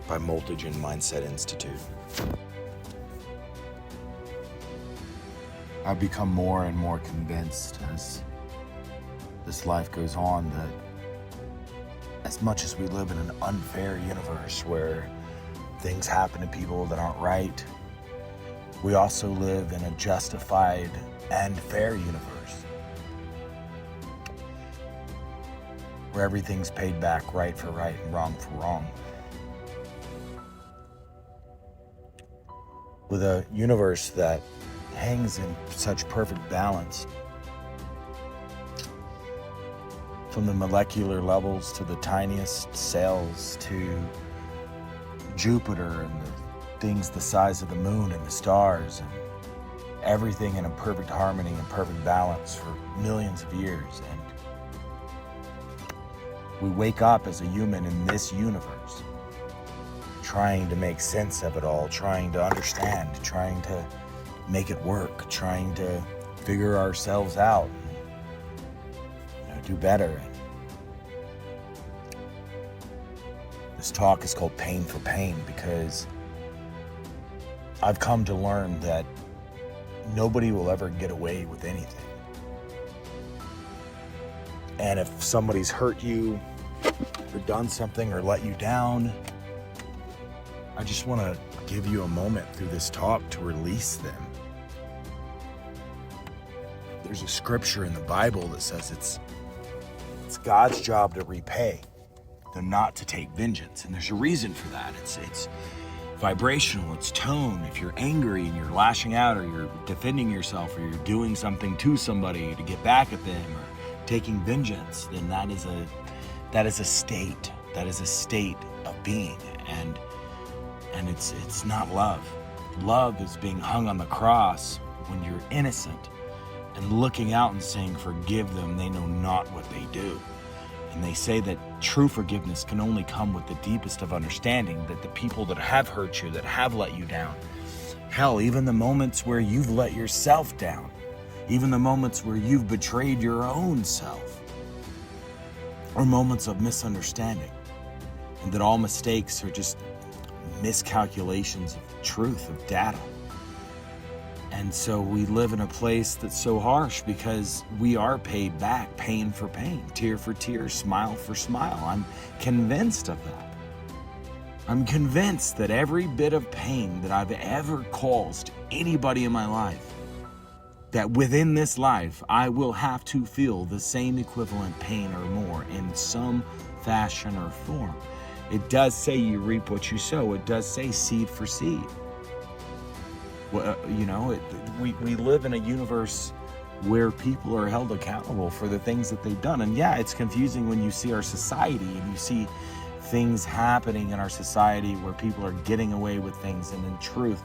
by Multigen Mindset Institute. I've become more and more convinced as this life goes on that as much as we live in an unfair universe where things happen to people that aren't right, we also live in a justified and fair universe where everything's paid back right for right and wrong for wrong. With a universe that hangs in such perfect balance, from the molecular levels to the tiniest cells to Jupiter and the things the size of the moon and the stars, and everything in a perfect harmony and perfect balance for millions of years. And we wake up as a human in this universe, trying to make sense of it all, trying to understand, trying to make it work, trying to figure ourselves out, and, do better. This talk is called Pain for Pain because I've come to learn that nobody will ever get away with anything. And if somebody's hurt you or done something or let you down, I just want to give you a moment through this talk to release them. There's a scripture in the Bible that says it's God's job to repay, than not to take vengeance. And there's a reason for that. It's vibrational, it's tone. If you're angry and you're lashing out or you're defending yourself or you're doing something to somebody to get back at them or taking vengeance, then that is a state of being. And it's not love. Love is being hung on the cross when you're innocent and looking out and saying, forgive them, they know not what they do. And they say that true forgiveness can only come with the deepest of understanding, that the people that have hurt you, that have let you down, hell, even the moments where you've let yourself down, even the moments where you've betrayed your own self, are moments of misunderstanding, and that all mistakes are just miscalculations of truth, of data. And so we live in a place that's so harsh because we are paid back pain for pain, tear for tear, smile for smile. I'm convinced of that. I'm convinced that every bit of pain that I've ever caused anybody in my life, that within this life, I will have to feel the same equivalent pain or more in some fashion or form. It does say you reap what you sow. It does say seed for seed. Well, we live in a universe where people are held accountable for the things that they've done. And yeah, it's confusing when you see our society and you see things happening in our society where people are getting away with things. And in truth,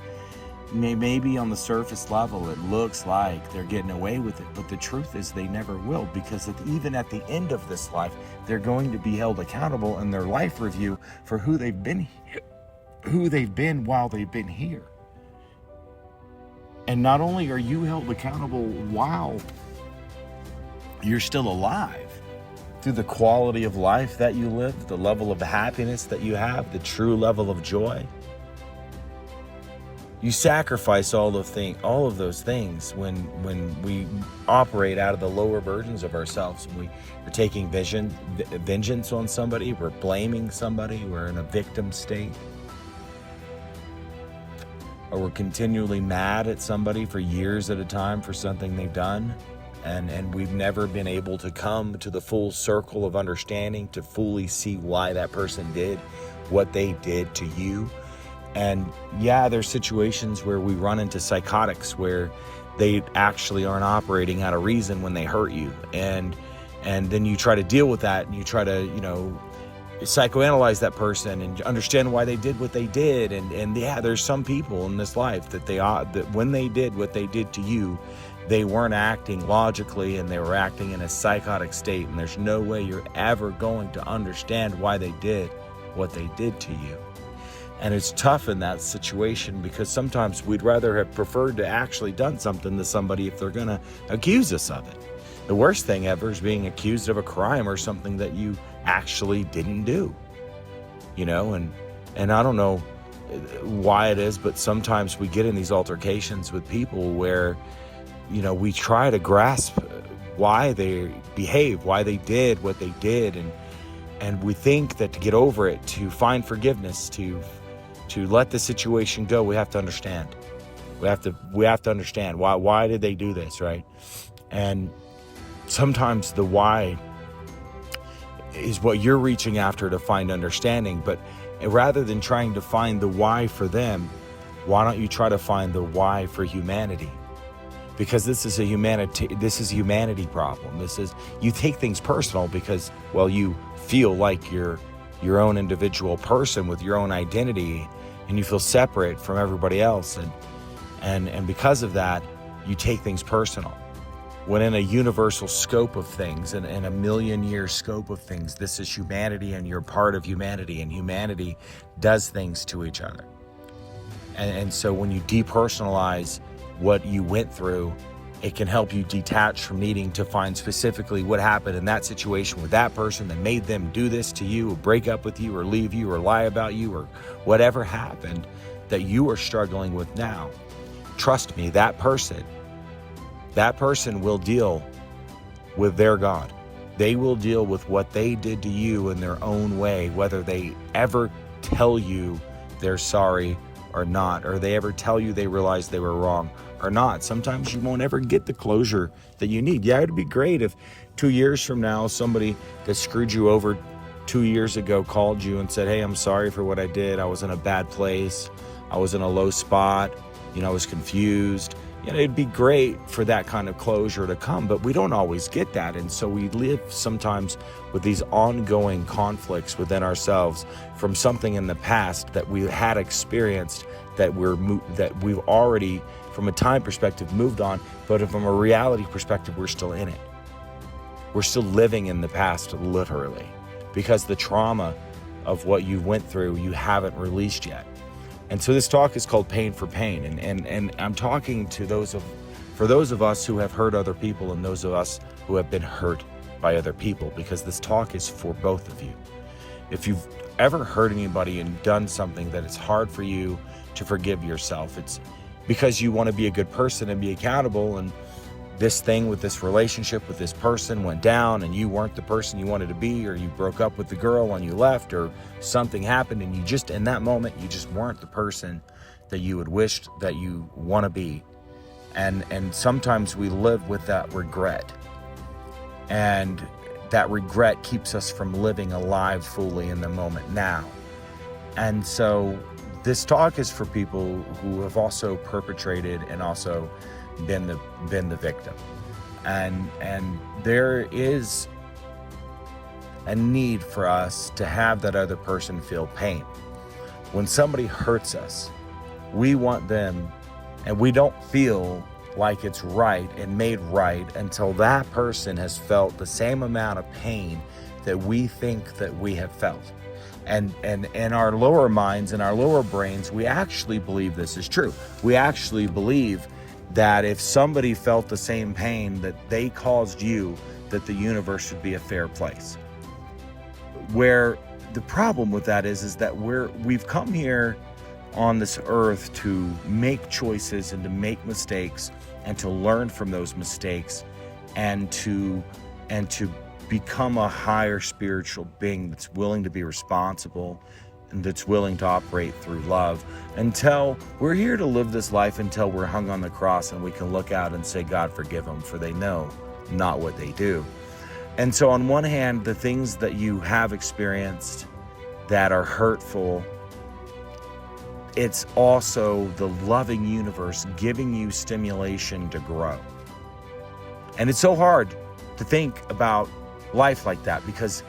maybe on the surface level, it looks like they're getting away with it. But the truth is they never will, because even at the end of this life, they're going to be held accountable in their life review for who they've been while they've been here. And not only are you held accountable while you're still alive, through the quality of life that you live, the level of happiness that you have, the true level of joy. You sacrifice all of those things when we operate out of the lower versions of ourselves. We're taking vengeance on somebody, we're blaming somebody, we're in a victim state. Or we're continually mad at somebody for years at a time for something they've done, and we've never been able to come to the full circle of understanding to fully see why that person did what they did to you. And yeah, there's situations where we run into psychotics where they actually aren't operating out of reason when they hurt you, and then you try to deal with that, and you try to psychoanalyze that person and understand why they did what they did. And yeah, there's some people in this life that that when they did what they did to you, they weren't acting logically and they were acting in a psychotic state. And there's no way you're ever going to understand why they did what they did to you. And it's tough in that situation because sometimes we'd rather have preferred to actually done something to somebody if they're going to accuse us of it. The worst thing ever is being accused of a crime or something that you actually didn't do, and And I don't know why it is, but sometimes we get in these altercations with people where, we try to grasp why they behave, why they did what they did. And we think that to get over it, to find forgiveness, to let the situation go, we have to understand. We have to understand why did they do this, right? And sometimes the why is what you're reaching after to find understanding. But rather than trying to find the why for them, why don't you try to find the why for humanity? Because this is a humanity problem. You take things personal because, well, you feel like you're your own individual person with your own identity, and you feel separate from everybody else. And because of that, you take things personal. When in a universal scope of things, and in a million-year scope of things, this is humanity, and you're part of humanity, and humanity does things to each other. And so when you depersonalize what you went through, it can help you detach from needing to find specifically what happened in that situation with that person that made them do this to you, or break up with you, or leave you, or lie about you, or whatever happened that you are struggling with now. Trust me, that person will deal with their God. They will deal with what they did to you in their own way, whether they ever tell you they're sorry or not, or they ever tell you they realize they were wrong or not. Sometimes you won't ever get the closure that you need. Yeah, it'd be great if 2 years from now, somebody that screwed you over 2 years ago called you and said, hey, I'm sorry for what I did. I was in a bad place. I was in a low spot. I was confused. It'd be great for that kind of closure to come, but we don't always get that. And so we live sometimes with these ongoing conflicts within ourselves from something in the past that we had experienced, that we've already, from a time perspective, moved on, but from a reality perspective, we're still in it. We're still living in the past, literally, because the trauma of what you went through, you haven't released yet. And so this talk is called Pain for Pain. And I'm talking to for those of us who have hurt other people, and those of us who have been hurt by other people, because this talk is for both of you. If you've ever hurt anybody and done something that it's hard for you to forgive yourself, it's because you want to be a good person and be accountable, and this thing with this relationship with this person went down and you weren't the person you wanted to be, or you broke up with the girl and you left, or something happened and you just, in that moment, you just weren't the person that you had wished that you want to be. And sometimes we live with that regret, and that regret keeps us from living alive fully in the moment now. And so this talk is for people who have also perpetrated and also been the victim. And there is a need for us to have that other person feel pain. When somebody hurts us, we want them, and we don't feel like it's right and made right until that person has felt the same amount of pain that we think that we have felt. And in our lower minds, in our lower brains, we actually believe this is true. We actually believe that if somebody felt the same pain that they caused you, that the universe would be a fair place. Where the problem with that is that we've come here on this earth to make choices and to make mistakes and to learn from those mistakes and to become a higher spiritual being that's willing to be responsible and that's willing to operate through love. Until we're here to live this life until we're hung on the cross and we can look out and say, God, forgive them, for they know not what they do. And so on one hand, the things that you have experienced that are hurtful, it's also the loving universe giving you stimulation to grow. And it's so hard to think about life like that, because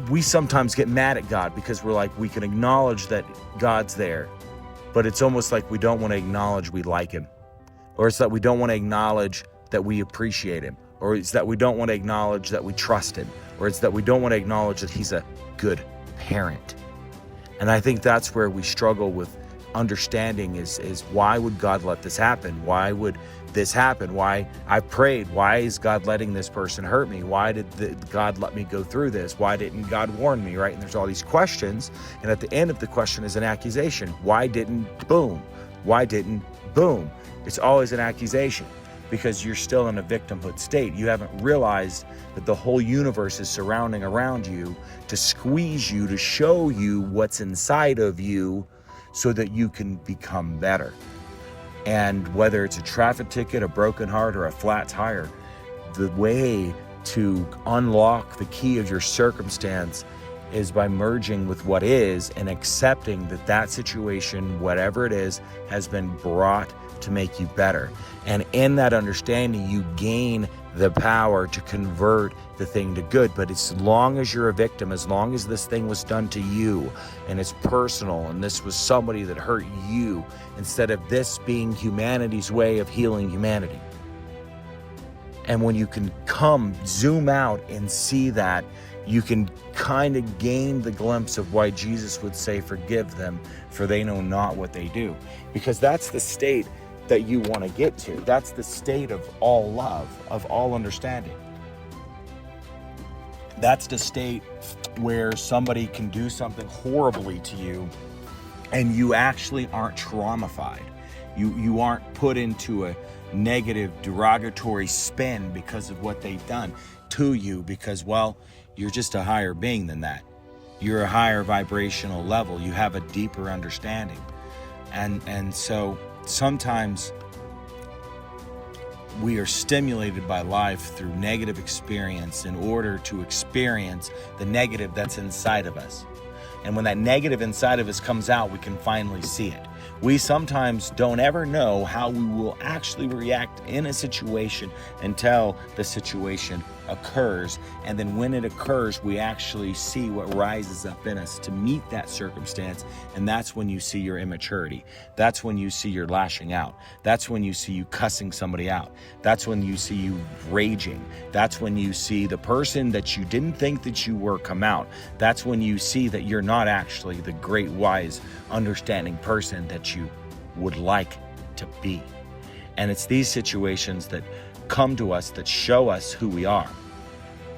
we sometimes get mad at God because we're like, we can acknowledge that God's there, but it's almost like we don't want to acknowledge we like him, or it's that we don't want to acknowledge that we appreciate him, or it's that we don't want to acknowledge that we trust him, or it's that we don't want to acknowledge that he's a good parent. And I think that's where we struggle with understanding is why would God let this happen? Why would this happen? Why I prayed? Why is God letting this person hurt me? Why did God let me go through this? Why didn't God warn me, right? And there's all these questions. And at the end of the question is an accusation. Why didn't boom? Why didn't boom? It's always an accusation because you're still in a victimhood state. You haven't realized that the whole universe is surrounding around you to squeeze you, to show you what's inside of you so that you can become better. And whether it's a traffic ticket, a broken heart, or a flat tire, the way to unlock the key of your circumstance is by merging with what is and accepting that that situation, whatever it is, has been brought to make you better. And in that understanding, you gain the power to convert the thing to good. But as long as you're a victim, as long as this thing was done to you and it's personal and this was somebody that hurt you, instead of this being humanity's way of healing humanity. And when you can zoom out and see that, you can kind of gain the glimpse of why Jesus would say, forgive them, for they know not what they do. Because that's the state that you want to get to. That's the state of all love, of all understanding. That's the state where somebody can do something horribly to you and you actually aren't traumatized. You aren't put into a negative, derogatory spin because of what they've done to you because, well, you're just a higher being than that. You're a higher vibrational level. You have a deeper understanding. And so sometimes we are stimulated by life through negative experience in order to experience the negative that's inside of us. And when that negative inside of us comes out, we can finally see it. We sometimes don't ever know how we will actually react in a situation until the situation occurs. And then when it occurs, we actually see what rises up in us to meet that circumstance. And that's when you see your immaturity. That's when you see your lashing out. That's when you see you cussing somebody out. That's when you see you raging. That's when you see the person that you didn't think that you were come out. That's when you see that you're not actually the great, wise, understanding person that you would like to be. And it's these situations that come to us that show us who we are.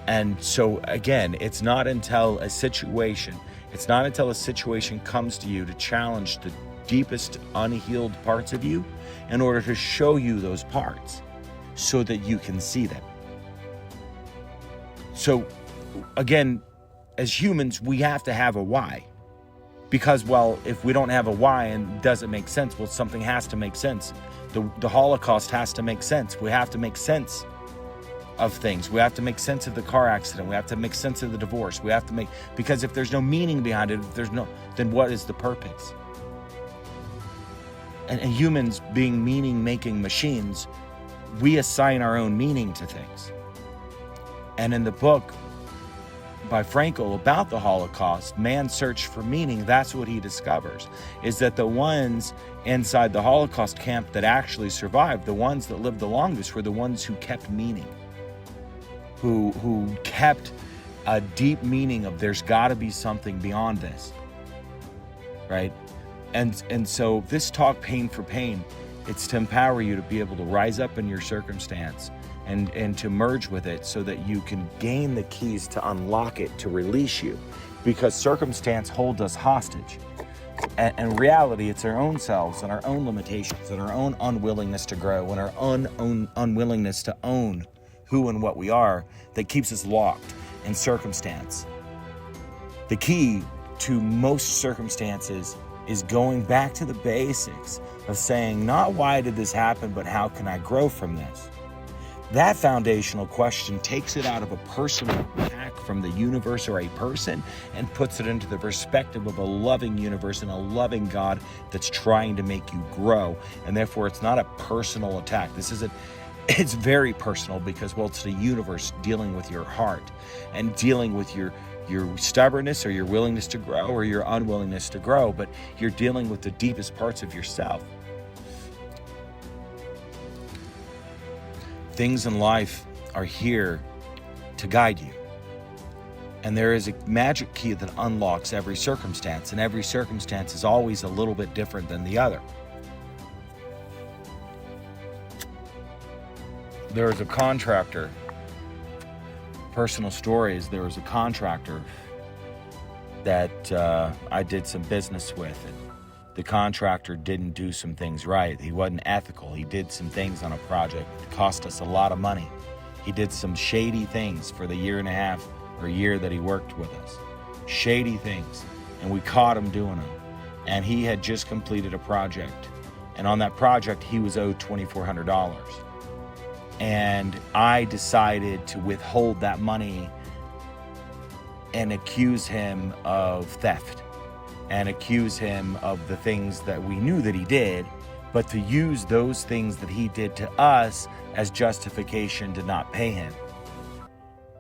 And so again, it's not until a situation comes to you to challenge the deepest unhealed parts of you in order to show you those parts so that you can see them. So again, as humans, we have to have a why. Because, well, if we don't have a why and it doesn't make sense, well, something has to make sense. The Holocaust has to make sense. We have to make sense of things. We have to make sense of the car accident. We have to make sense of the divorce. Because if there's no meaning behind it, then what is the purpose? And humans being meaning-making machines, we assign our own meaning to things. And in the book by Frankl about the Holocaust, Man's Search for Meaning, that's what he discovers, is that the ones inside the Holocaust camp that actually survived, the ones that lived the longest, were the ones who kept meaning, who kept a deep meaning of there's got to be something beyond this, right? And so this talk, Pain for Pain, it's to empower you to be able to rise up in your circumstance and to merge with it so that you can gain the keys to unlock it, to release you. Because circumstance holds us hostage. And reality, it's our own selves and our own limitations and our own unwillingness to grow and our own unwillingness to own who and what we are that keeps us locked in circumstance. The key to most circumstances is going back to the basics of saying, not why did this happen, but how can I grow from this? That foundational question takes it out of a personal attack from the universe or a person and puts it into the perspective of a loving universe and a loving God that's trying to make you grow. And therefore, it's not a personal attack. It's very personal because, well, it's the universe dealing with your heart and dealing with your stubbornness or your willingness to grow or your unwillingness to grow, but you're dealing with the deepest parts of yourself. Things in life are here to guide you. And there is a magic key that unlocks every circumstance, and every circumstance is always a little bit different than the other. There was a contractor, personal stories, there was a contractor that I did some business with, and the contractor didn't do some things right. He wasn't ethical. He did some things on a project. It cost us a lot of money. He did some shady things for the year and a half or year that he worked with us. Shady things. And we caught him doing them. And he had just completed a project. And on that project, he was owed $2,400. And I decided to withhold that money and accuse him of theft and accuse him of the things that we knew that he did, but to use those things that he did to us as justification to not pay him.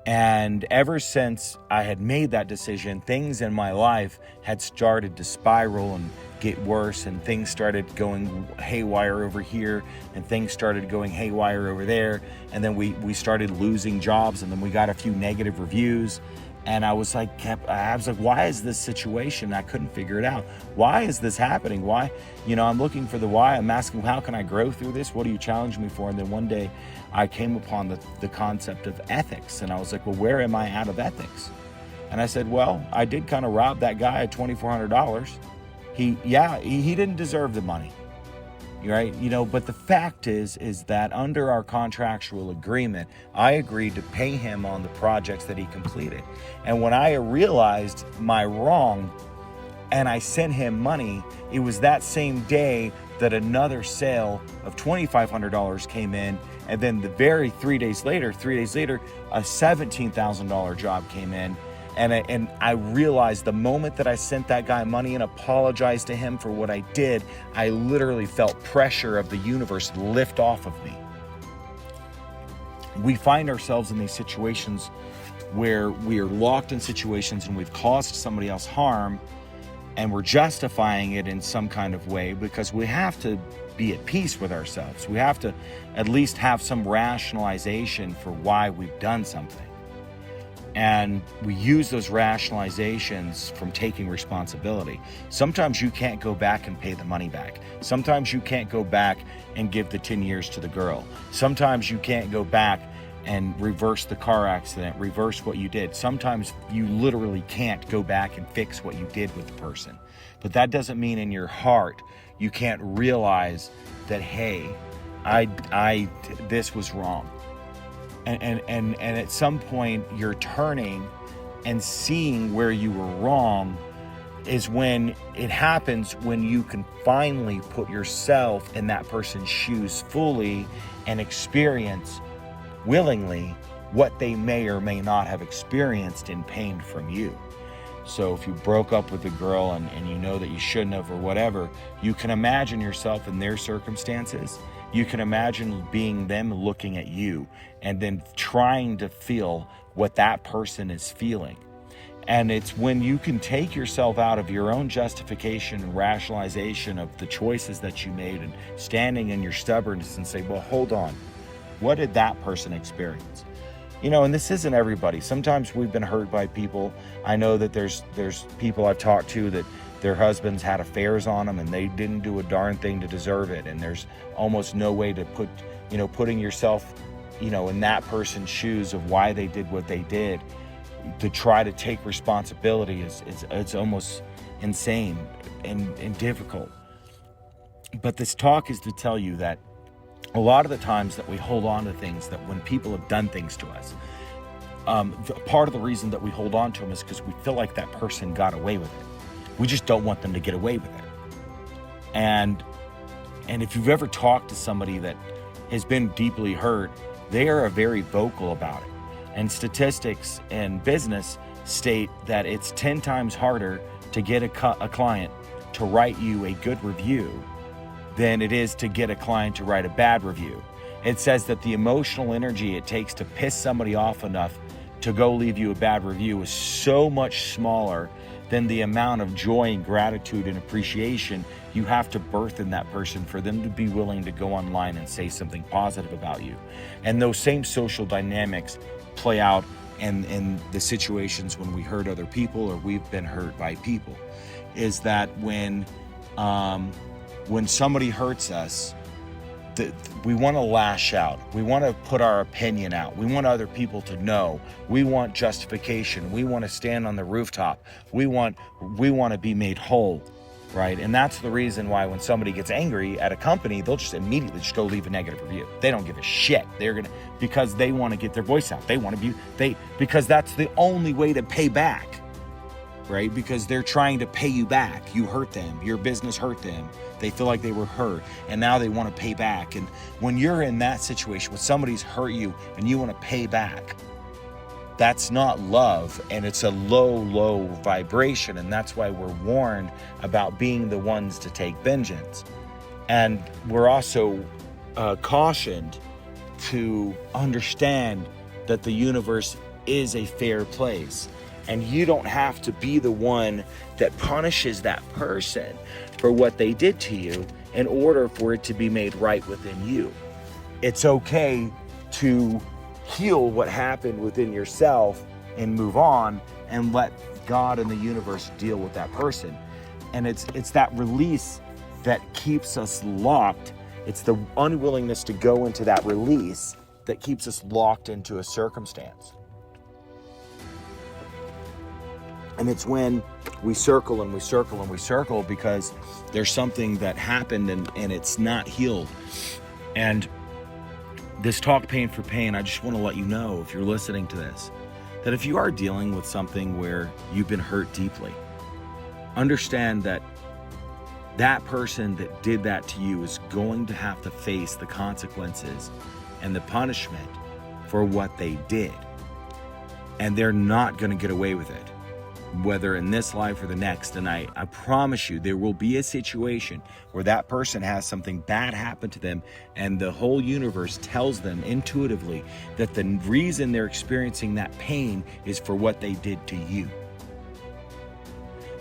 And ever since I had made that decision, things in my life had started to spiral and get worse, and things started going haywire over here, and things started going haywire over there, and then we started losing jobs, and then we got a few negative reviews. And I was like, why is this situation? I couldn't figure it out. Why is this happening? Why? I'm looking for the why. I'm asking, how can I grow through this? What do you challenge me for? And then one day I came upon the concept of ethics. And I was like, well, where am I out of ethics? And I said, well, I did kind of rob that guy of $2,400. He didn't deserve the money. Right? But the fact is that under our contractual agreement, I agreed to pay him on the projects that he completed. And when I realized my wrong and I sent him money, it was that same day that another sale of $2,500 came in. And then 3 days later, a $17,000 job came in. And I realized the moment that I sent that guy money and apologized to him for what I did, I literally felt pressure of the universe lift off of me. We find ourselves in these situations where we are locked in situations and we've caused somebody else harm, and we're justifying it in some kind of way because we have to be at peace with ourselves. We have to at least have some rationalization for why we've done something. And we use those rationalizations from taking responsibility. Sometimes you can't go back and pay the money back. Sometimes you can't go back and give the 10 years to the girl. Sometimes you can't go back and reverse the car accident, reverse what you did. Sometimes you literally can't go back and fix what you did with the person. But that doesn't mean in your heart you can't realize that, hey, this was wrong. And at some point you're turning and seeing where you were wrong is when it happens, when you can finally put yourself in that person's shoes fully and experience willingly what they may or may not have experienced in pain from you. So if you broke up with a girl and you know that you shouldn't have or whatever, you can imagine yourself in their circumstances. You can imagine being them looking at you and then trying to feel what that person is feeling. And it's when you can take yourself out of your own justification and rationalization of the choices that you made and standing in your stubbornness and say, well, hold on, what did that person experience? And this isn't everybody. Sometimes we've been hurt by people. I know that there's people I've talked to that their husbands had affairs on them and they didn't do a darn thing to deserve it. And there's almost no way to putting yourself, in that person's shoes of why they did what they did, to try to take responsibility it's almost insane and difficult. But this talk is to tell you that a lot of the times that we hold on to things, that when people have done things to us, part of the reason that we hold on to them is because we feel like that person got away with it. We just don't want them to get away with it. And if you've ever talked to somebody that has been deeply hurt, they are very vocal about it. And statistics in business state that it's 10 times harder to get a client to write you a good review than it is to get a client to write a bad review. It says that the emotional energy it takes to piss somebody off enough to go leave you a bad review is so much smaller than the amount of joy and gratitude and appreciation you have to birth in that person for them to be willing to go online and say something positive about you. And those same social dynamics play out and the situations when we hurt other people or we've been hurt by people, is that when somebody hurts us, we want to lash out. We want to put our opinion out. We want other people to know. We want justification. We want to stand on the rooftop. We want to be made whole, right? And that's the reason why when somebody gets angry at a company, they'll just immediately just go leave a negative review. They don't give a shit. Because they want to get their voice out. Because that's the only way to pay back, right? Because they're trying to pay you back. You hurt them. Your business hurt them. They feel like they were hurt, and now they want to pay back. And when you're in that situation, when somebody's hurt you and you want to pay back, that's not love, and it's a low vibration. And that's why we're warned about being the ones to take vengeance. And we're also cautioned to understand that the universe is a fair place. And you don't have to be the one that punishes that person for what they did to you in order for it to be made right within you. It's okay to heal what happened within yourself and move on and let God and the universe deal with that person. And it's that release that keeps us locked. It's the unwillingness to go into that release that keeps us locked into a circumstance. And it's when we circle and we circle and we circle because there's something that happened and it's not healed. And this talk pain for pain, I just want to let you know, if you're listening to this, that if you are dealing with something where you've been hurt deeply, understand that that person that did that to you is going to have to face the consequences and the punishment for what they did. And they're not going to get away with it, whether in this life or the next. And I promise you, there will be a situation where that person has something bad happen to them, and the whole universe tells them intuitively that the reason they're experiencing that pain is for what they did to you.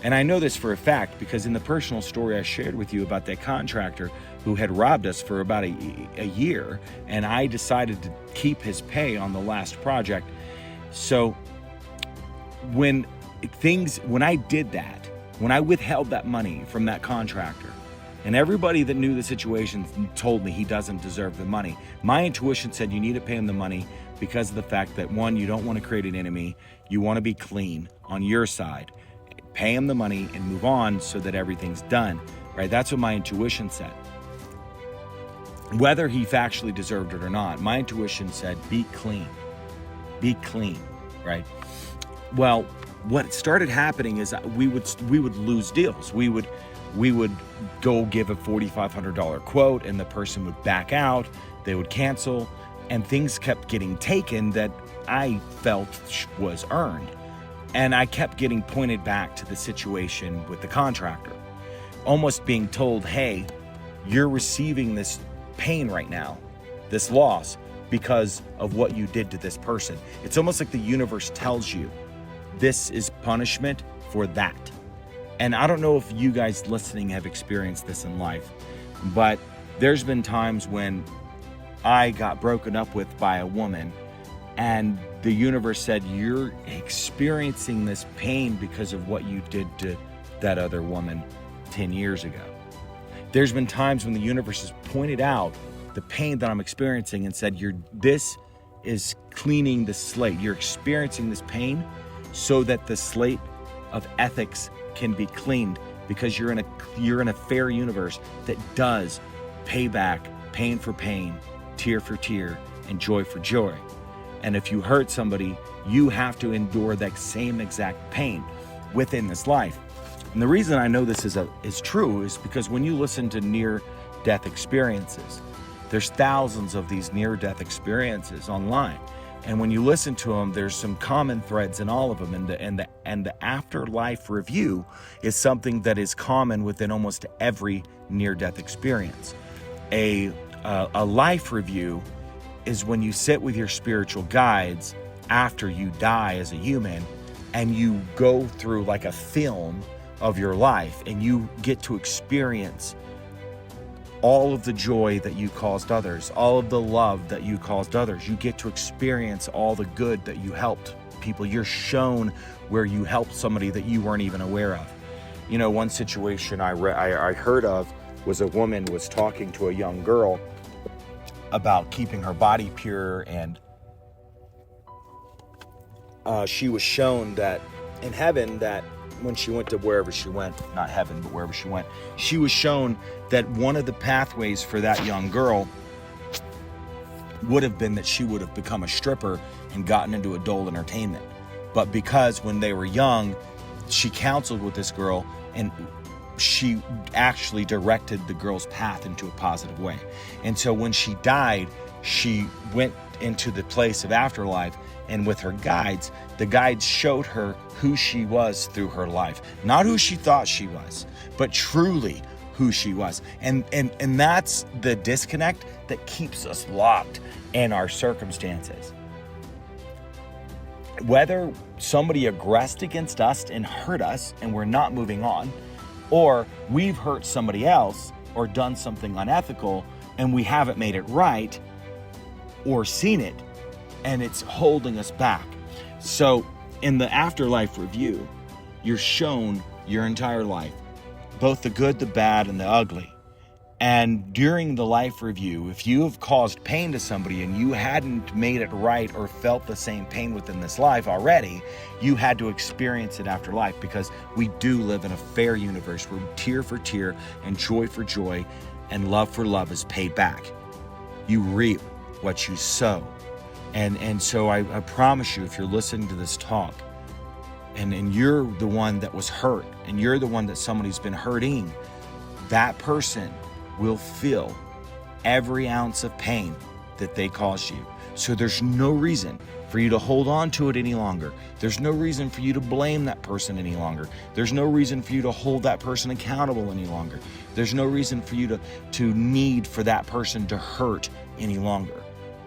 And I know this for a fact because in the personal story I shared with you about that contractor who had robbed us for about a year, and I decided to keep his pay on the last project. So when I did that, when I withheld that money from that contractor, and everybody that knew the situation told me he doesn't deserve the money, my intuition said you need to pay him the money because of the fact that, one, you don't want to create an enemy. You want to be clean on your side. Pay him the money and move on so that everything's done, right? That's what my intuition said. Whether he factually deserved it or not, my intuition said, be clean, right? Well, what started happening is we would lose deals. We would go give a $4,500 quote and the person would back out, they would cancel, and things kept getting taken that I felt was earned. And I kept getting pointed back to the situation with the contractor, almost being told, hey, you're receiving this pain right now, this loss, because of what you did to this person. It's almost like the universe tells you, this is punishment for that. And I don't know if you guys listening have experienced this in life, but there's been times when I got broken up with by a woman and the universe said, you're experiencing this pain because of what you did to that other woman 10 years ago. There's been times when the universe has pointed out the pain that I'm experiencing and said, this is cleaning the slate. You're experiencing this pain so that the slate of ethics can be cleaned, because you're in a fair universe that does pay back pain for pain, tear for tear, and joy for joy. And if you hurt somebody, you have to endure that same exact pain within this life. And the reason I know this is true is because when you listen to near-death experiences, there's thousands of these near-death experiences online. And when you listen to them, there's some common threads in all of them. And the afterlife review is something that is common within almost every near-death experience. A life review is when you sit with your spiritual guides after you die as a human, and you go through like a film of your life, and you get to experience all of the joy that you caused others, all of the love that you caused others. You get to experience all the good that you helped people. You're shown where you helped somebody that you weren't even aware of. You know, one situation I heard of was a woman was talking to a young girl about keeping her body pure, and she was shown that in heaven, that when she went to wherever she went, not heaven, but wherever she went, she was shown that one of the pathways for that young girl would have been that she would have become a stripper and gotten into adult entertainment. But because when they were young, she counseled with this girl, and she actually directed the girl's path into a positive way. And so when she died, she went into the place of afterlife, and with her guides, the guides showed her who she was through her life. Not who she thought she was, but truly who she was. And that's the disconnect that keeps us locked in our circumstances. Whether somebody aggressed against us and hurt us and we're not moving on, or we've hurt somebody else or done something unethical and we haven't made it right or seen it, and it's holding us back. So in the afterlife review, you're shown your entire life, both the good, the bad, and the ugly. And during the life review, if you have caused pain to somebody and you hadn't made it right or felt the same pain within this life already, you had to experience it after life, because we do live in a fair universe where tear for tear and joy for joy and love for love is paid back. You reap what you sow. And so I promise you, if you're listening to this talk and you're the one that was hurt and you're the one that somebody's been hurting, that person will feel every ounce of pain that they caused you. So there's no reason for you to hold on to it any longer. There's no reason for you to blame that person any longer. There's no reason for you to hold that person accountable any longer. There's no reason for you to need for that person to hurt any longer.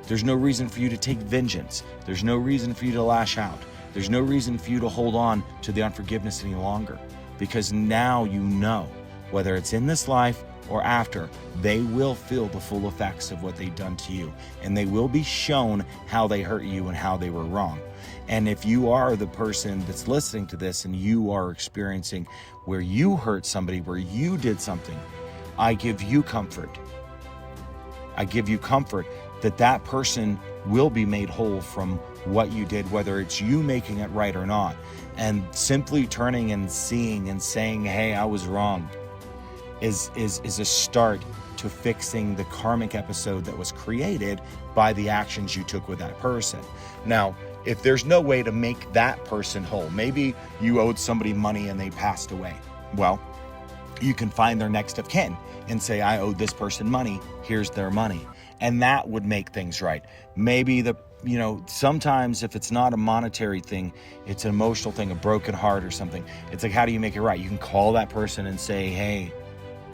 There's no reason for you to take vengeance. There's no reason for you to lash out. There's no reason for you to hold on to the unforgiveness any longer, because now you know, whether it's in this life or after, they will feel the full effects of what they've done to you, and they will be shown how they hurt you and how they were wrong. And if you are the person that's listening to this and you are experiencing where you hurt somebody, where you did something, I give you comfort. I give you comfort that that person will be made whole from what you did, whether it's you making it right or not. And simply turning and seeing and saying, hey, I was wrong, is a start to fixing the karmic episode that was created by the actions you took with that person. Now, if there's no way to make that person whole, maybe you owed somebody money and they passed away. Well, you can find their next of kin and say, I owed this person money, here's their money. And that would make things right. Maybe sometimes if it's not a monetary thing, it's an emotional thing, a broken heart or something. It's like, how do you make it right? You can call that person and say, hey,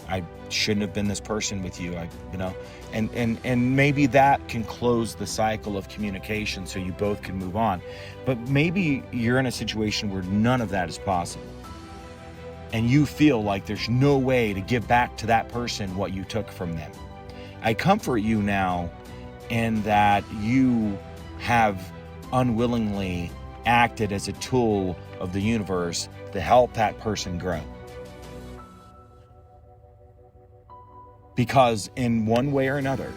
I shouldn't have been this person with you, and maybe that can close the cycle of communication so you both can move on. But maybe you're in a situation where none of that is possible, and you feel like there's no way to give back to that person what you took from them. I comfort you now in that you have unwillingly acted as a tool of the universe to help that person grow. Because in one way or another,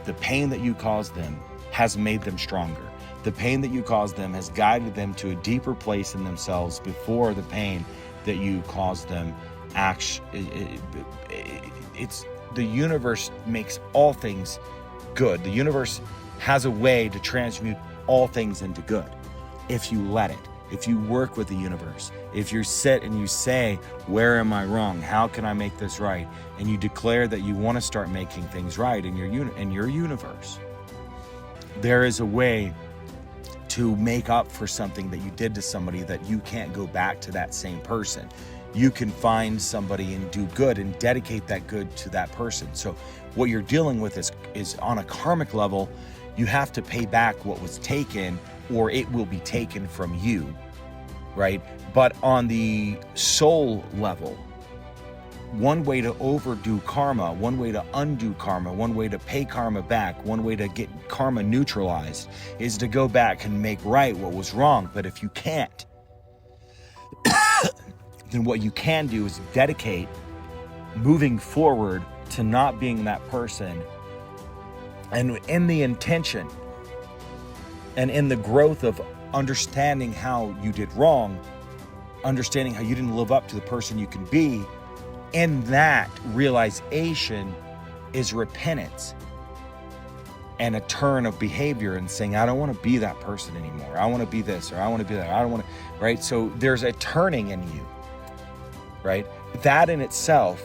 the pain that you caused them has made them stronger. The pain that you caused them has guided them to a deeper place in themselves before the pain that you caused them. It's the universe makes all things good. The universe has a way to transmute all things into good if you let it. If you work with the universe, if you sit and you say, where am I wrong? How can I make this right? And you declare that you want to start making things right in your universe. There is a way to make up for something that you did to somebody that you can't go back to that same person. You can find somebody and do good and dedicate that good to that person. So what you're dealing with is on a karmic level, you have to pay back what was taken, or it will be taken from you, right? But on the soul level, one way to overdo karma, one way to undo karma, one way to pay karma back, one way to get karma neutralized is to go back and make right what was wrong. But if you can't, then what you can do is dedicate moving forward to not being that person. And in the intention and in the growth of understanding how you did wrong, understanding how you didn't live up to the person you can be, in that realization is repentance and a turn of behavior and saying, I don't want to be that person anymore. I want to be this, or I want to be that. I don't want to, right? So there's a turning in you, right? That in itself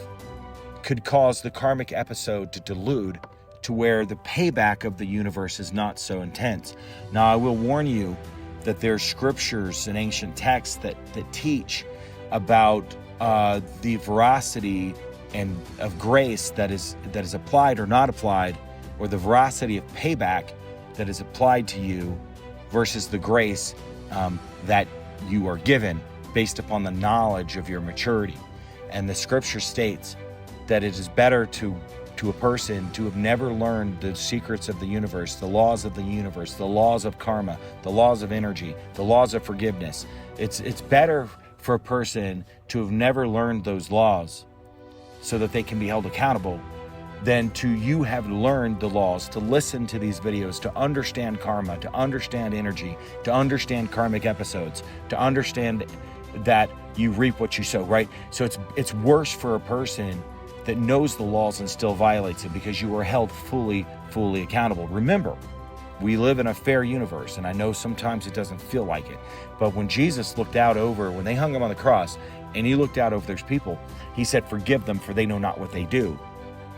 could cause the karmic episode to dilute to where the payback of the universe is not so intense. Now, I will warn you that there's scriptures and ancient texts that teach about the veracity and of grace that is applied or not applied, or the veracity of payback that is applied to you versus the grace that you are given based upon the knowledge of your maturity. And the scripture states that it is better to a person to have never learned the secrets of the universe, the laws of the universe, the laws of karma, the laws of energy, the laws of forgiveness. It's better for a person to have never learned those laws so that they can be held accountable than to you have learned the laws, to listen to these videos, to understand karma, to understand energy, to understand karmic episodes, to understand that you reap what you sow, right? So it's worse for a person that knows the laws and still violates it, because you are held fully accountable. Remember, we live in a fair universe, and I know sometimes it doesn't feel like it, but when Jesus looked out over, when they hung him on the cross, and he looked out over those people, he said, forgive them, for they know not what they do.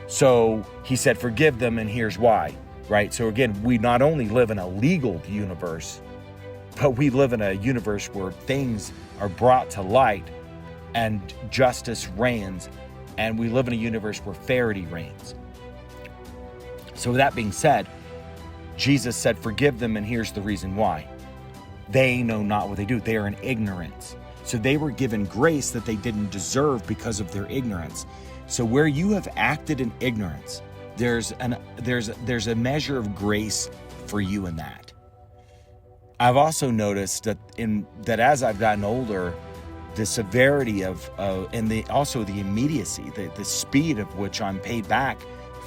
So he said, forgive them, and here's why, right? So again, we not only live in a legal universe, but we live in a universe where things are brought to light and justice reigns, and we live in a universe where fairity reigns. So with that being said, Jesus said, forgive them, and here's the reason why. They know not what they do. They are in ignorance. So they were given grace that they didn't deserve because of their ignorance. So where you have acted in ignorance, there's a measure of grace for you in that. I've also noticed that as I've gotten older, the severity of and also the immediacy, the speed of which I'm paid back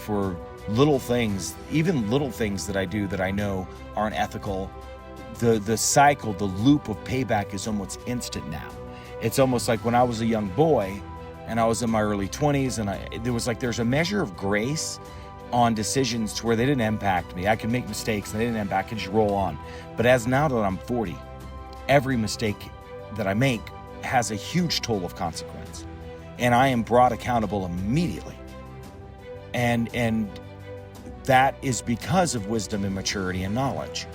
for little things, even little things that I do that I know aren't ethical. The cycle, the loop of payback is almost instant now. It's almost like when I was a young boy and I was in my early 20s, and there's a measure of grace on decisions to where they didn't impact me. I could make mistakes and they didn't impact, I could just roll on. But as now that I'm 40, every mistake that I make has a huge toll of consequence, and I am brought accountable immediately. And that is because of wisdom and maturity and knowledge.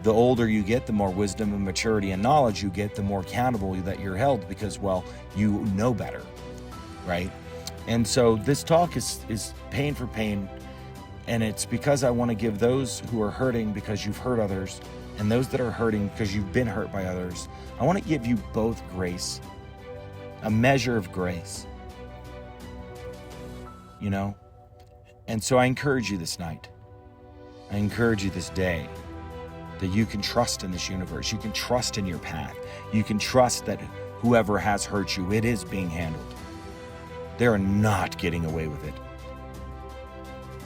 The older you get, the more wisdom and maturity and knowledge you get, the more accountable that you're held, because, well, you know better, right? And so this talk is pain for pain, and it's because I want to give those who are hurting because you've hurt others, and those that are hurting because you've been hurt by others, I want to give you both grace, a measure of grace, you know? And so I encourage you this night, I encourage you this day, that you can trust in this universe, you can trust in your path, you can trust that whoever has hurt you, it is being handled. They're not getting away with it.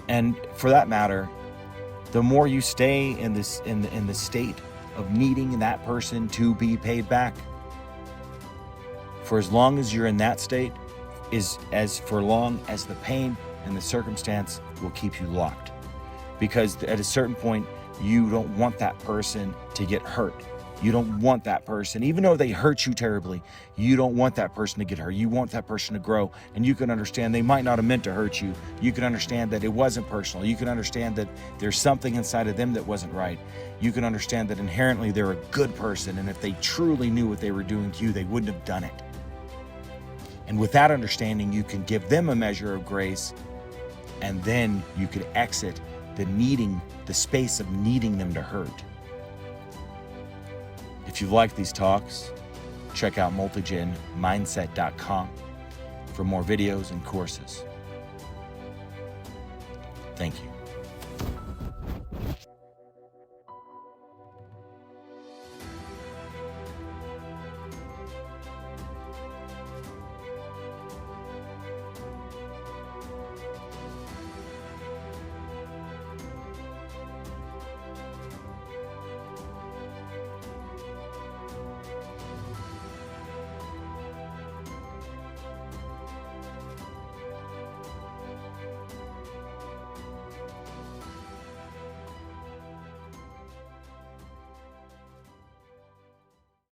And for that matter, the more you stay in the state of needing that person to be paid back, for as long as you're in that state, for long as the pain and the circumstance will keep you locked. Because at a certain point, you don't want that person to get hurt. You don't want that person, even though they hurt you terribly, you don't want that person to get hurt. You want that person to grow, and you can understand they might not have meant to hurt you. You can understand that it wasn't personal. You can understand that there's something inside of them that wasn't right. You can understand that inherently they're a good person, and if they truly knew what they were doing to you, they wouldn't have done it. And with that understanding, you can give them a measure of grace, and then you could exit the space of needing them to hurt. If you've liked these talks, check out multigenmindset.com. for more videos and courses. Thank you.